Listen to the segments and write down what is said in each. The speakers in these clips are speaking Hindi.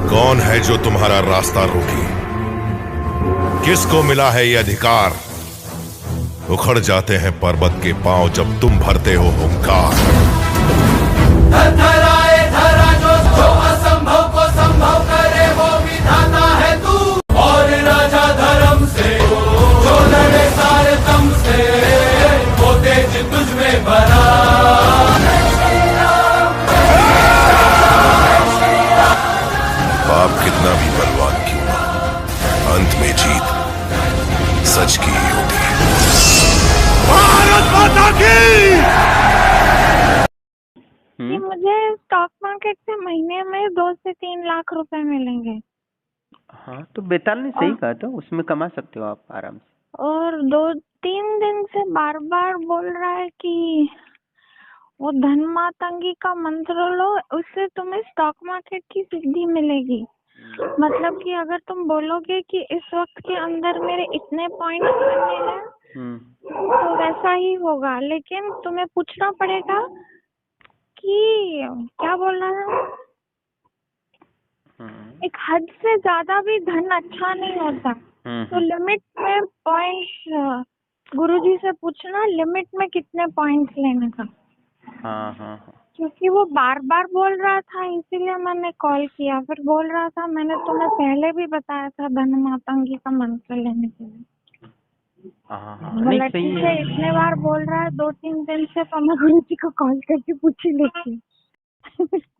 कौन है जो तुम्हारा रास्ता रोके? किसको मिला है ये अधिकार? उखड़ जाते हैं पर्वत के पांव जब तुम भरते हो हुंकार। धराए धरा जो असंभव को संभव करे वो विधाता है तू। और राजा धर्म से जो लड़े सारे दम से वो तेज तुझ में भरा। पाप कितना भी बलवान क्यों ना, अंत में जीत सच की ही होती है। भारत माता की। कि मुझे स्टॉक मार्केट से महीने में 2 से 3 लाख रुपए मिलेंगे। हाँ तो बेताल ने सही कहा, तो उसमें कमा सकते हो आप आराम से। और 2-3 दिन से बार बार बोल रहा है कि वो धन मातंगी का मंत्र लो, उससे तुम्हें स्टॉक मार्केट की सिद्धि मिलेगी। मतलब कि अगर तुम बोलोगे कि इस वक्त के अंदर मेरे इतने पॉइंट बनने हैं तो वैसा ही होगा, लेकिन तुम्हें पूछना पड़ेगा कि क्या बोल रहा है, एक हद से ज्यादा भी धन अच्छा नहीं होता। तो लिमिट में पॉइंट्स, गुरुजी से पूछना लिमिट में कितने पॉइंट्स लेने का। हाँ। क्योंकि वो बार बार बोल रहा था, इसीलिए मैंने कॉल किया। फिर बोल रहा था मैंने तुम्हें पहले भी बताया था धन मातंगी का मंत्र लेने के लिए। बोला ठीक है, इतने बार बोल रहा है 2-3 दिन से, तो मैं गुरुजी को कॉल करके पूछ ही लेती।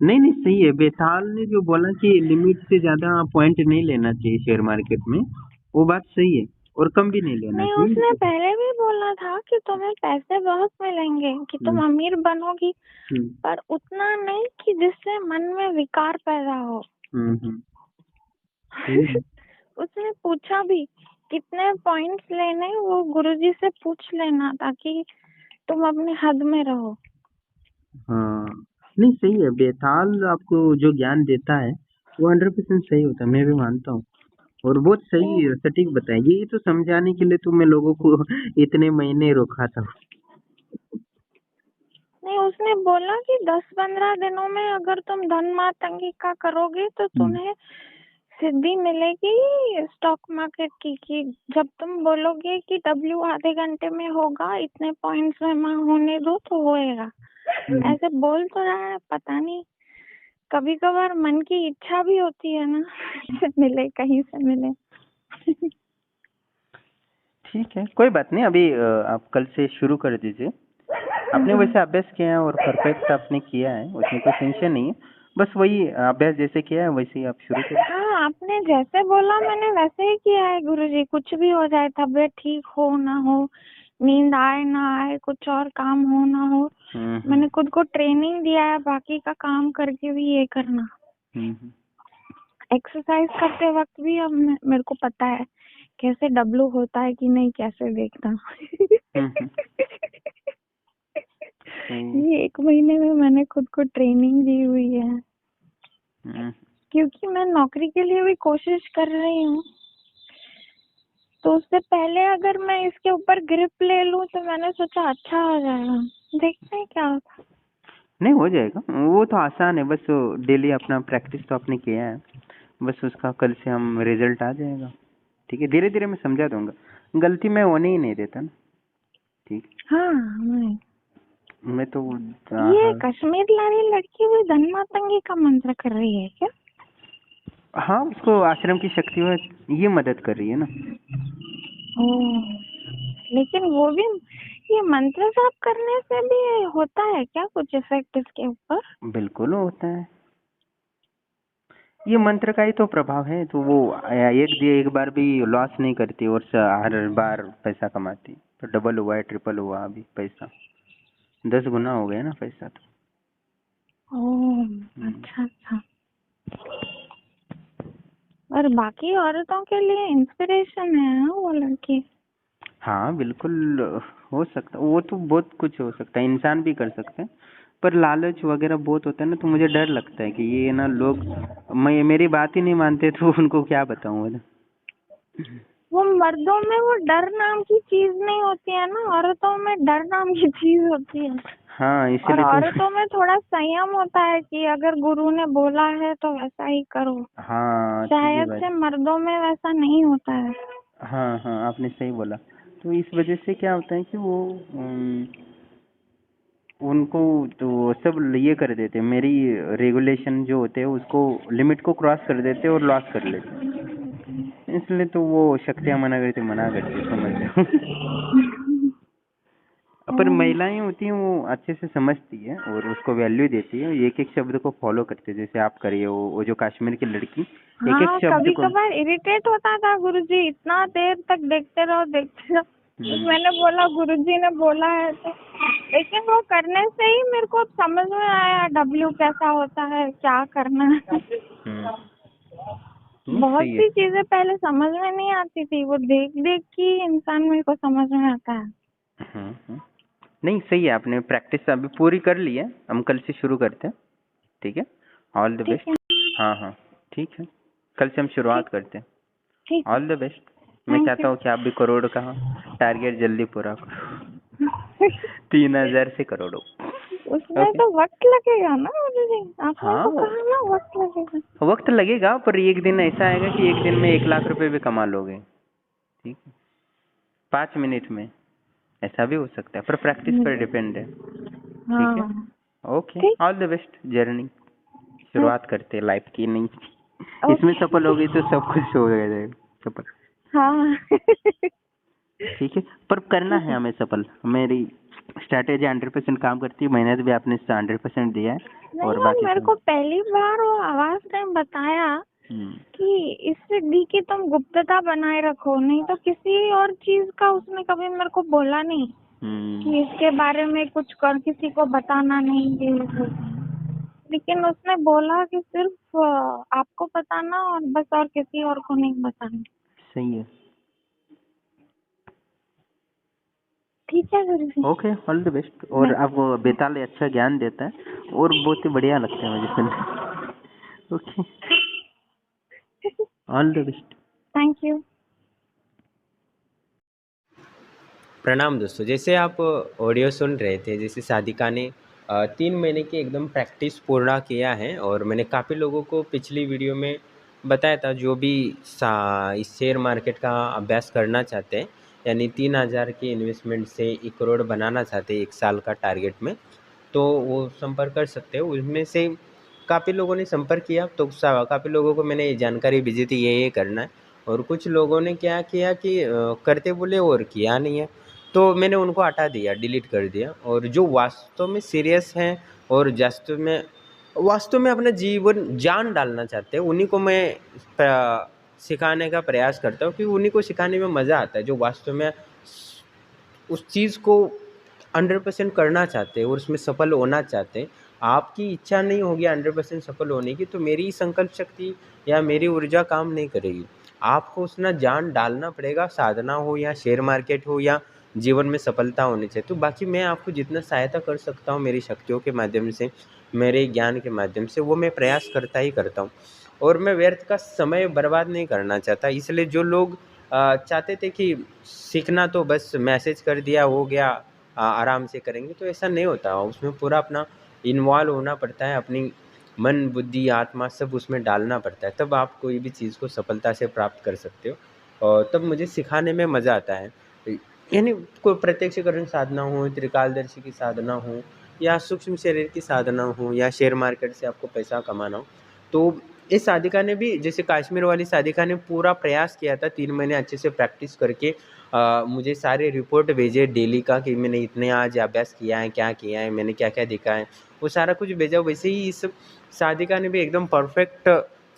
नहीं सही है। बेताल ने जो बोला कि लिमिट से ज्यादा पॉइंट नहीं लेना चाहिए शेयर मार्केट में, वो बात सही है, और कम भी नहीं लेना नहीं, चाहिए। उसने पहले भी बोला था कि तुम्हें पैसे बहुत मिलेंगे, कि तुम अमीर बनोगी, पर उतना नहीं कि जिससे मन में विकार पैदा हो। उसने पूछा भी कितने पॉइंट्स लेने, वो गुरुजी से पूछ लेना ताकि तुम अपने हद में रहो। हाँ नहीं सही है। बेताल आपको जो ज्ञान देता है वो 100% सही होता है, मैं भी मानता हूँ, और बहुत सही सटीक बताएगी। ये तो समझाने के लिए तो मैं लोगों को इतने महीने रोका था। नहीं, उसने बोला कि 10-15 दिनों में अगर तुम धन मातंगी का करोगे तो तुम्हें सिद्धि मिलेगी स्टॉक मार्केट की। कि जब तुम बोलोगे कि डब्ल्यू आधे घंटे में होगा, इतने पॉइंट्स जमा होने दो, तो होएगा। ऐसे बोल तो रहा है, पता नहीं, कभी कभार मन की इच्छा भी होती है ना से मिले, कहीं से मिले। ठीक है, कोई बात नहीं। अभी आप कल से शुरू कर दीजिए। आपने वैसे अभ्यास किया है और परफेक्ट आपने किया है, उसमें कोई टेंशन नहीं है। बस वही अभ्यास जैसे किया है वैसे ही आप शुरू करें। हाँ, आपने जैसे बोला मैंने वैसे ही किया है गुरुजी। कुछ भी हो जाए, तबीयत ठीक हो ना हो, नींद आए ना आए, कुछ और काम हो ना हो, मैंने खुद को ट्रेनिंग दिया है बाकी का काम करके भी ये करना। एक्सरसाइज करते वक्त भी अब मेरे को पता है कैसे डब्लू होता है कि नहीं, कैसे देखना। ये 1 महीने में मैंने खुद को ट्रेनिंग दी हुई है, क्योंकि मैं नौकरी के लिए भी कोशिश कर रही हूँ। तो उससे पहले अगर मैं इसके ऊपर ग्रिप ले लूं तो मैंने सोचा अच्छा हो जाएगा, देखते हैं क्या होता। नहीं हो जाएगा, वो तो आसान है। बस डेली अपना प्रैक्टिस तो आपने किया है, बस उसका कल से हम रिजल्ट आ जाएगा। ठीक है, धीरे धीरे मैं समझा दूंगा, गलती मैं होने ही नहीं देता ना। ठीक। हाँ, मैं तो ये कश्मीर लारी लड़की हुई धन मातंगी का मंत्र कर रही है क्या? हाँ, उसको आश्रम की शक्ति में ये मदद कर रही है ना। लेकिन वो भी, ये मंत्र जाप करने से भी होता है क्या कुछ इफेक्ट इसके ऊपर? बिल्कुल होता है, ये मंत्र का ही तो प्रभाव है। तो वो एक बार भी लॉस नहीं करती और हर बार पैसा कमाती। तो डबल हुआ है, ट्रिपल हुआ, अभी पैसा 10 गुना हो गया ना पैसा तो। अच्छा। और बाकी औरतों के लिए इंस्पिरेशन है वो लड़की। हाँ बिल्कुल हो सकता, वो तो बहुत कुछ हो सकता है, इंसान भी कर सकते हैं, पर लालच वगैरह बहुत होता है ना। तो मुझे डर लगता है कि ये ना लोग मेरी बात ही नहीं मानते, तो उनको क्या बताऊं ना। वो मर्दों में वो डर नाम की चीज नहीं होती है ना, औरतों में डर नाम की चीज होती है। हाँ और इसीलिए तो औरतों में थोड़ा संयम होता है कि अगर गुरु ने बोला है तो वैसा ही करो। हाँ ये शायद बात, से मर्दों में वैसा नहीं होता है। हाँ हाँ आपने सही बोला। तो इस वजह से क्या होता है कि वो उनको तो सब ये कर देते हैं, मेरी रेगुलेशन जो होते हैं उसको लिमिट को क्रॉस कर देते हैं और लॉस कर लेते हैं। इसलिए तो वो शक्तियाँ मना करती समझ लो। पर महिलाएं होती हैं वो अच्छे से समझती है और उसको वैल्यू देती है, एक एक शब्द को फॉलो करती है। जैसे आप करिए, वो जो कश्मीर की लड़की एक एक हाँ, शब्द कभी को। कभार इरिटेट होता था गुरुजी, इतना देर तक देखते रहो देखते रहो। मैंने बोला गुरुजी ने बोला है तो, लेकिन वो करने से ही मेरे को समझ में आया डब्ल्यू कैसा होता है, क्या करना है। नहीं बहुत सही है। सी चीजें पहले समझ में नहीं आती थी, वो देख देख के इंसान मेरे को समझ में आता है। नहीं सही है, आपने प्रैक्टिस अभी पूरी कर ली है, हम कल से शुरू करते हैं। ठीक है, ऑल द ठीक बेस्ट। है। हाँ हाँ ठीक है, कल से हम शुरुआत करते हैं। ठीक। All the best. मैं थैंक चाहता यू। हूँ कि आप भी करोड़ का टारगेट जल्दी पूरा करो। 3,000 से करोड़ों। उसमें ओके। तो वक्त लगेगा ना गुरुजी, आपने हाँ तो कहा ना वक्त लगेगा। वक्त लगेगा, पर एक दिन ऐसा आएगा कि एक दिन में 1,00,000 रुपए भी कमा लोगे। ठीक है, 5 मिनट में ऐसा भी हो सकता है, पर प्रैक्टिस पर डिपेंड है। ठीक है, हाँ ओके, ठीक। All the best journey. हाँ शुरुआत करते हैं लाइफ की, नहीं इसमें ओके। सफल हो गई तो सब कुछ हो जाएगा सफल। हाँ ठीक है, पर करना है हमें सफल। मेरी स्ट्रैटेजी 100% काम करती है, मेहनत भी आपने 100% दिया है नहीं, और और बाकी मेरे सब। को पहली बार वो आवाज ने बताया कि इससे दी की तुम गुप्तता बनाए रखो, नहीं तो किसी और चीज का उसने कभी मेरे को बोला नहीं कि इसके बारे में कुछ कर किसी को बताना नहीं ये वो। लेकिन उसने बोला कि सिर्फ आपको बताना और बस, और किसी और को नहीं बताना। सही है। ठीक है गुरुजी। Okay, all the best. और आपको बेताल अच्छा ज्ञान देता है और बहुत ही बढ़िया लगता है मुझे सुनने। Okay, all the best. Thank you. प्रणाम दोस्तों। जैसे आप ऑडियो सुन रहे थे, जैसे साधिका ने 3 महीने की एकदम प्रैक्टिस पूरा किया है और मैंने काफ़ी लोगों को पिछली वीडियो में बताया था जो भी इस शेयर मार्केट का अभ्यास करना चाहते हैं, यानी 3,000 की इन्वेस्टमेंट से 1 करोड़ बनाना चाहते हैं 1 साल का टारगेट में, तो वो संपर्क कर सकते हो। उसमें से काफ़ी लोगों ने संपर्क किया, तो काफ़ी लोगों को मैंने जानकारी भेजी थी ये करना है, और कुछ लोगों ने क्या किया कि करते बोले और किया नहीं है, तो मैंने उनको हटा दिया, डिलीट कर दिया। और जो वास्तव में सीरियस हैं और वास्तव में अपना जीवन जान डालना चाहते हैं, उन्हीं को मैं सिखाने का प्रयास करता हूँ, क्योंकि उन्हीं को सिखाने में मज़ा आता है जो वास्तव में उस चीज़ को 100% करना चाहते हैं और उसमें सफल होना चाहते हैं। आपकी इच्छा नहीं होगी 100% सफल होने की, तो मेरी संकल्प शक्ति या मेरी ऊर्जा काम नहीं करेगी। आपको उसमें जान डालना पड़ेगा, साधना हो या शेयर मार्केट हो या जीवन में सफलता होनी चाहिए। तो बाकी मैं आपको जितना सहायता कर सकता हूँ मेरी शक्तियों के माध्यम से, मेरे ज्ञान के माध्यम से, वो मैं प्रयास करता ही करता हूँ। और मैं व्यर्थ का समय बर्बाद नहीं करना चाहता। इसलिए जो लोग चाहते थे कि सीखना तो बस मैसेज कर दिया हो गया, आराम से करेंगे, तो ऐसा नहीं होता। उसमें पूरा अपना इन्वॉल्व होना पड़ता है, अपनी मन बुद्धि आत्मा सब उसमें डालना पड़ता है, तब आप कोई भी चीज़ को सफलता से प्राप्त कर सकते हो। और तब मुझे सिखाने में मज़ा आता है। यानी कोई प्रत्यक्षीकरण साधना हो, त्रिकालदर्शी की साधना हो, या सूक्ष्म शरीर की साधना हो, या शेयर मार्केट से आपको पैसा कमाना हो, तो इस साधिका ने भी, जैसे कश्मीर वाली साधिका ने पूरा प्रयास किया था 3 महीने अच्छे से प्रैक्टिस करके मुझे सारे रिपोर्ट भेजे डेली का कि मैंने इतने आज अभ्यास किया है, क्या किया है, मैंने क्या क्या देखा है, वो सारा कुछ भेजा। वैसे ही इस साधिका ने भी एकदम परफेक्ट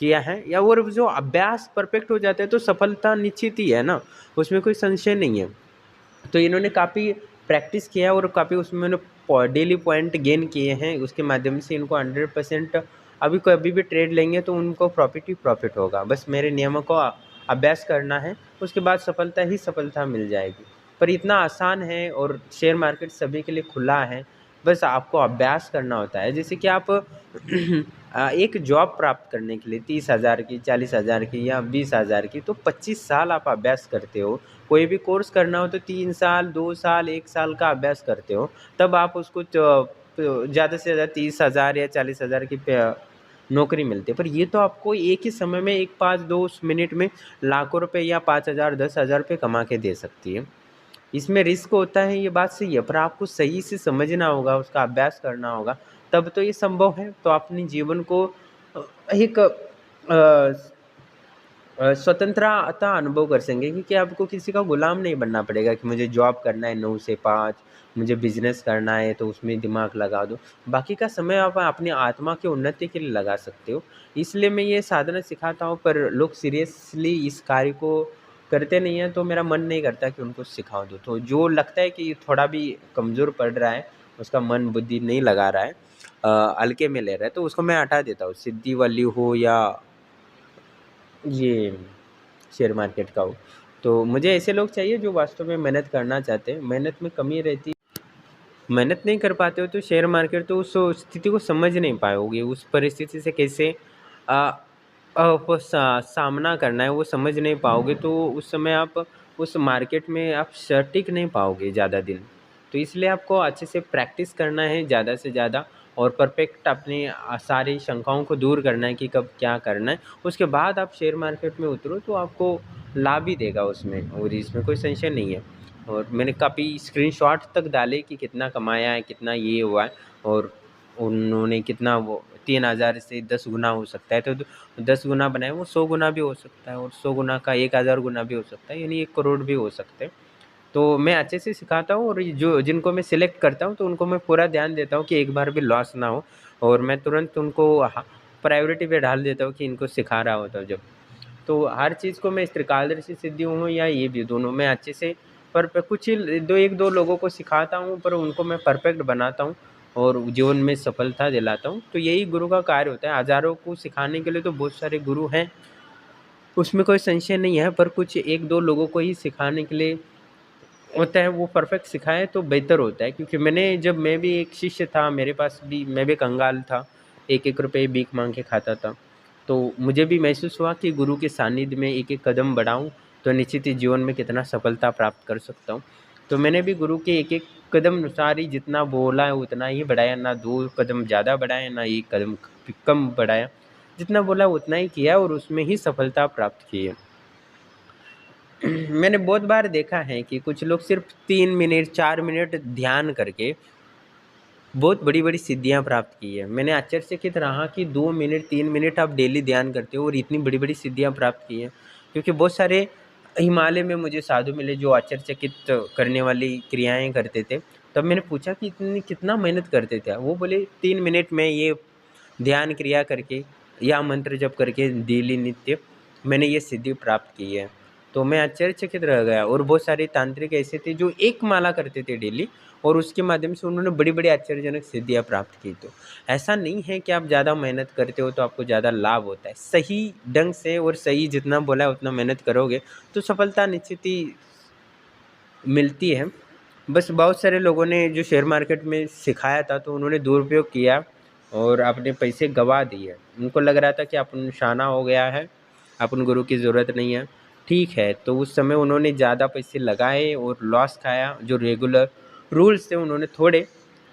किया है। या और जो अभ्यास परफेक्ट हो जाता है तो सफलता निश्चित ही है ना, उसमें कोई संशय नहीं है। तो इन्होंने काफ़ी प्रैक्टिस किया और काफ़ी उसमें डेली पॉइंट गेन किए हैं, उसके माध्यम से इनको 100% अभी कभी भी ट्रेड लेंगे तो उनको प्रॉफिट ही प्रॉफिट होगा। बस मेरे नियमों को अभ्यास करना है, उसके बाद सफलता ही सफलता मिल जाएगी। पर इतना आसान है और शेयर मार्केट सभी के लिए खुला है, बस आपको अभ्यास करना होता है। जैसे कि आप एक जॉब प्राप्त करने के लिए 30,000 की, 40,000 की या 20,000 की, तो 25 साल आप अभ्यास करते हो। कोई भी कोर्स करना हो तो 3 साल, 2 साल, 1 साल का अभ्यास करते हो, तब आप उसको ज़्यादा से ज़्यादा 30,000 या 40,000 की नौकरी मिलती है, पर ये तो आपको एक ही समय में 1-5-2 मिनट में लाखों रुपए या 5,000 10,000 रुपये कमा के दे सकती है। इसमें रिस्क होता है, ये बात सही है, पर आपको सही से समझना होगा, उसका अभ्यास करना होगा, तब तो ये संभव है। तो अपने जीवन को एक स्वतंत्रता अनुभव कर सकेंगे, क्योंकि आपको किसी का गुलाम नहीं बनना पड़ेगा कि मुझे जॉब करना है 9 से 5, मुझे बिजनेस करना है तो उसमें दिमाग लगा दो। बाकी का समय आप अपनी आत्मा की उन्नति के लिए लगा सकते हो। इसलिए मैं ये साधना सिखाता हूँ, पर लोग सीरियसली इस कार्य को करते नहीं हैं, तो मेरा मन नहीं करता कि उनको सिखा दूँ। तो जो लगता है कि थोड़ा भी कमज़ोर पड़ रहा है, उसका मन बुद्धि नहीं लगा रहा है, हल्के में ले रहा है, तो उसको मैं हटा देता हूँ। सिद्धि वाली हो या ये शेयर मार्केट का हो, तो मुझे ऐसे लोग चाहिए जो वास्तव में मेहनत करना चाहते हैं। मेहनत में कमी रहती, मेहनत नहीं कर पाते हो तो शेयर मार्केट तो उस स्थिति को समझ नहीं पाओगे, उस परिस्थिति से कैसे वो सामना करना है वो समझ नहीं पाओगे, तो उस समय आप उस मार्केट में आप टिक नहीं पाओगे ज़्यादा दिन। तो इसलिए आपको अच्छे से प्रैक्टिस करना है ज़्यादा से ज़्यादा, और परफेक्ट अपनी सारी शंकाओं को दूर करना है कि कब क्या करना है। उसके बाद आप शेयर मार्केट में उतरो तो आपको लाभ ही देगा उसमें, और इसमें कोई संशय नहीं है। और मैंने काफ़ी स्क्रीनशॉट तक डाले कि कितना कमाया है, कितना ये हुआ है, और उन्होंने कितना वो 3,000 से 10 गुना हो सकता है, तो 10 गुना बनाए वो 100 गुना भी हो सकता है, और 100 गुना का 1,000 गुना भी हो सकता है, यानी 1 करोड़ भी हो सकते हैं। तो मैं अच्छे से सिखाता हूँ, और जो जिनको मैं सिलेक्ट करता हूँ तो उनको मैं पूरा ध्यान देता हूँ कि एक बार भी लॉस ना हो, और मैं तुरंत उनको प्रायोरिटी पे डाल देता हूँ कि इनको सिखा रहा होता हूँ जब। तो हर चीज़ को मैं त्रिकालदर्शी सिद्धि हूँ या ये भी दोनों मैं अच्छे से कुछ ही 1-2 लोगों को सिखाता हूँ, पर उनको मैं परफेक्ट बनाता हूँ और जीवन में सफलता दिलाता हूँ। तो यही गुरु का कार्य होता है। हज़ारों को सिखाने के लिए तो बहुत सारे गुरु हैं, उसमें कोई संशय नहीं है, पर कुछ 1-2 लोगों को ही सिखाने के लिए होता है, वो परफेक्ट सिखाए तो बेहतर होता है। क्योंकि मैं भी एक शिष्य था, मेरे पास भी मैं भी कंगाल था, 1-1 रुपये भीख मांग के खाता था। तो मुझे भी महसूस हुआ कि गुरु के सानिध्य में एक-एक कदम बढ़ाऊँ तो निश्चित ही जीवन में कितना सफलता प्राप्त कर सकता हूँ। तो मैंने भी गुरु के एक-एक कदम अनुसार ही जितना बोला है उतना ही बढ़ाया, ना 2 कदम ज़्यादा बढ़ाया, ना 1 कदम कम बढ़ाया। जितना बोला उतना ही किया और उसमें ही सफलता प्राप्त की है। मैंने बहुत बार देखा है कि कुछ लोग सिर्फ 3 मिनट 4 मिनट ध्यान करके बहुत बड़ी-बड़ी सिद्धियाँ प्राप्त की है। मैंने आश्चर्यचकित रहा कि 2 मिनट 3 मिनट आप डेली ध्यान करते हो और इतनी बड़ी-बड़ी सिद्धियाँ प्राप्त की हैं। क्योंकि बहुत सारे हिमालय में मुझे साधु मिले जो आश्चर्यचकित करने वाली क्रियाएँ करते थे। तब मैंने पूछा कि इतनी कितना मेहनत करते थे? वो बोले 3 मिनट में ये ध्यान क्रिया करके या मंत्र जप करके डेली नित्य मैंने ये सिद्धि प्राप्त की है। तो मैं आश्चर्यचकित रह गया, और बहुत सारे तांत्रिक ऐसे थे जो 1 माला करते थे डेली, और उसके माध्यम से उन्होंने बड़ी-बड़ी आश्चर्यजनक सिद्धियाँ प्राप्त की। तो ऐसा नहीं है कि आप ज़्यादा मेहनत करते हो तो आपको ज़्यादा लाभ होता है। सही ढंग से और सही जितना बोला है उतना मेहनत करोगे तो सफलता निश्चित ही मिलती है। बस बहुत सारे लोगों ने जो शेयर मार्केट में सिखाया था तो उन्होंने दुरुपयोग किया और अपने पैसे गँवा दिए। उनको लग रहा था कि अपन शाना हो गया है, अपन गुरु की ज़रूरत नहीं है। ठीक है, तो उस समय उन्होंने ज़्यादा पैसे लगाए और लॉस खाया, जो रेगुलर रूल्स थे उन्होंने तोड़े,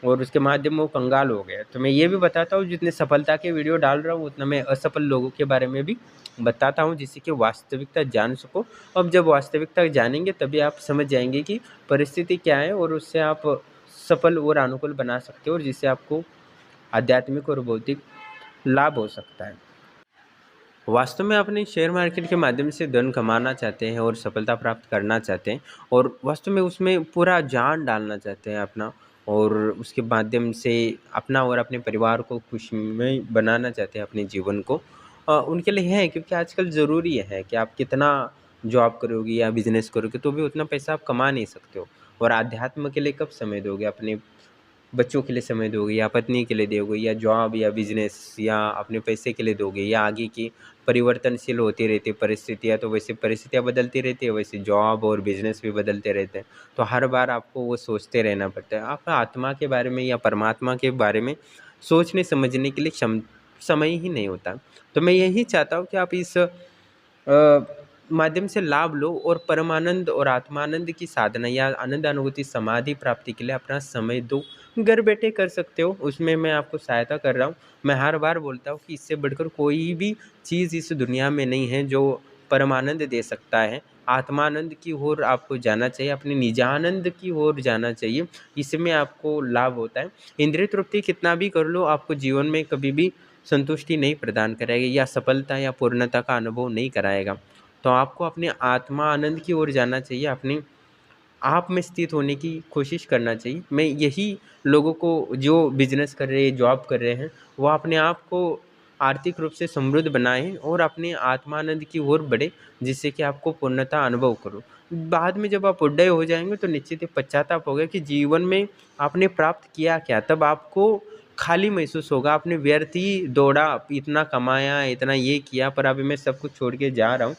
और उसके माध्यम में वो कंगाल हो गए। तो मैं ये भी बताता हूँ, जितने सफलता के वीडियो डाल रहा हूँ उतना मैं असफल लोगों के बारे में भी बताता हूँ, जिससे कि वास्तविकता जान सको। अब जब वास्तविकता जानेंगे तभी आप समझ जाएंगे कि परिस्थिति क्या है, और उससे आप सफल और अनुकूल बना सकते हो, और जिससे आपको आध्यात्मिक और भौतिक लाभ हो सकता है। वास्तव में अपने शेयर मार्केट के माध्यम से धन कमाना चाहते हैं और सफलता प्राप्त करना चाहते हैं, और वास्तव में उसमें पूरा जान डालना चाहते हैं अपना, और उसके माध्यम से अपना और अपने परिवार को खुशमय बनाना चाहते हैं अपने जीवन को, उनके लिए है। क्योंकि आजकल ज़रूरी है कि आप कितना जॉब करोगे या बिजनेस करोगे तो भी उतना पैसा आप कमा नहीं सकते हो, और आध्यात्म के लिए कब समय दोगे? अपने बच्चों के लिए समय दोगे, या पत्नी के लिए दोगे, या जॉब या बिजनेस या अपने पैसे के लिए दोगे, या आगे की परिवर्तनशील होती रहती है परिस्थितियाँ, तो वैसे परिस्थितियाँ बदलती रहती है, वैसे जॉब और बिजनेस भी बदलते रहते हैं। तो हर बार आपको वो सोचते रहना पड़ता है। आप आत्मा के बारे में या परमात्मा के बारे में सोचने समझने के लिए समय ही नहीं होता। तो मैं यही चाहता हूँ कि आप इस माध्यम से लाभ लो, और परमानंद और आत्मानंद की साधना या आनंद अनुभूति समाधि प्राप्ति के लिए अपना समय दो। घर बैठे कर सकते हो, उसमें मैं आपको सहायता कर रहा हूँ। मैं हर बार बोलता हूँ कि इससे बढ़कर कोई भी चीज़ इस दुनिया में नहीं है जो परमानंद दे सकता है। आत्मानंद की ओर आपको जाना चाहिए, अपने निजानंद की ओर जाना चाहिए, इसमें आपको लाभ होता है। इंद्रिय तृप्ति कितना भी कर लो, आपको जीवन में कभी भी संतुष्टि नहीं प्रदान कराएगा या सफलता या पूर्णता का अनुभव नहीं कराएगा। तो आपको अपने आत्मा आनंद की ओर जाना चाहिए, अपने आप में स्थित होने की कोशिश करना चाहिए। मैं यही लोगों को जो बिजनेस कर रहे हैं, जॉब कर रहे हैं, वो अपने आप को आर्थिक रूप से समृद्ध बनाएं और अपने आत्मानंद की ओर बढ़े, जिससे कि आपको पूर्णता अनुभव करो। बाद में जब आप उदय हो जाएंगे तो निश्चित ही पश्चाताप होगा कि जीवन में आपने प्राप्त किया क्या। तब आपको खाली महसूस होगा, आपने व्यर्थ ही दौड़ा, इतना कमाया, इतना ये किया, पर अभी मैं सब कुछ छोड़ के जा रहा हूँ।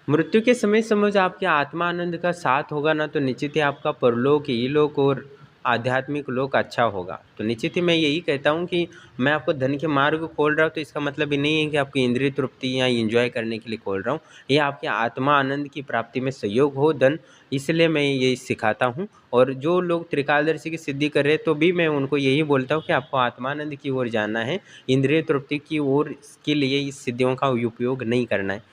मृत्यु के समय समझ आपके आत्मा आनंद का साथ होगा ना, तो निश्चित ही आपका परलोक, इहलोक और आध्यात्मिक लोक अच्छा होगा। तो निश्चित ही मैं यही कहता हूँ कि मैं आपको धन के मार्ग खोल रहा हूँ, तो इसका मतलब ये नहीं है कि आपकी इंद्रिय तृप्ति या एंजॉय करने के लिए खोल रहा हूँ। ये आपके आत्मा आनंद की प्राप्ति में सहयोग हो धन, इसलिए मैं ये सिखाता हूँ। और जो लोग त्रिकालदर्शी की सिद्धि कर रहे हैं, तो भी मैं उनको यही बोलता हूँ कि आपको आत्मानंद की ओर जाना है, इंद्रिय तृप्ति की ओर के लिए इस सिद्धियों का उपयोग नहीं करना है।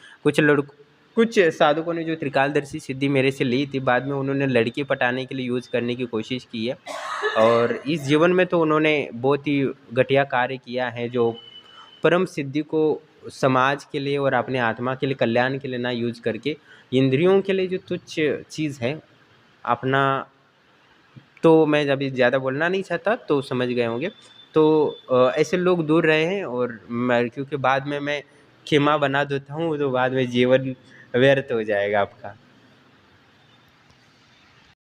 कुछ साधकों ने जो त्रिकालदर्शी सिद्धि मेरे से ली थी, बाद में उन्होंने लड़की पटाने के लिए यूज़ करने की कोशिश की है, और इस जीवन में तो उन्होंने बहुत ही घटिया कार्य किया है, जो परम सिद्धि को समाज के लिए और अपने आत्मा के लिए, कल्याण के लिए ना यूज करके इंद्रियों के लिए जो तुच्छ चीज़ है अपना, तो मैं अभी ज़्यादा बोलना नहीं चाहता, तो समझ गए होंगे। तो ऐसे लोग दूर रहे हैं, और मैं क्योंकि बाद में मैं खेमा बना देता हूँ, तो बाद में जीवन व्यर्थ हो जाएगा आपका।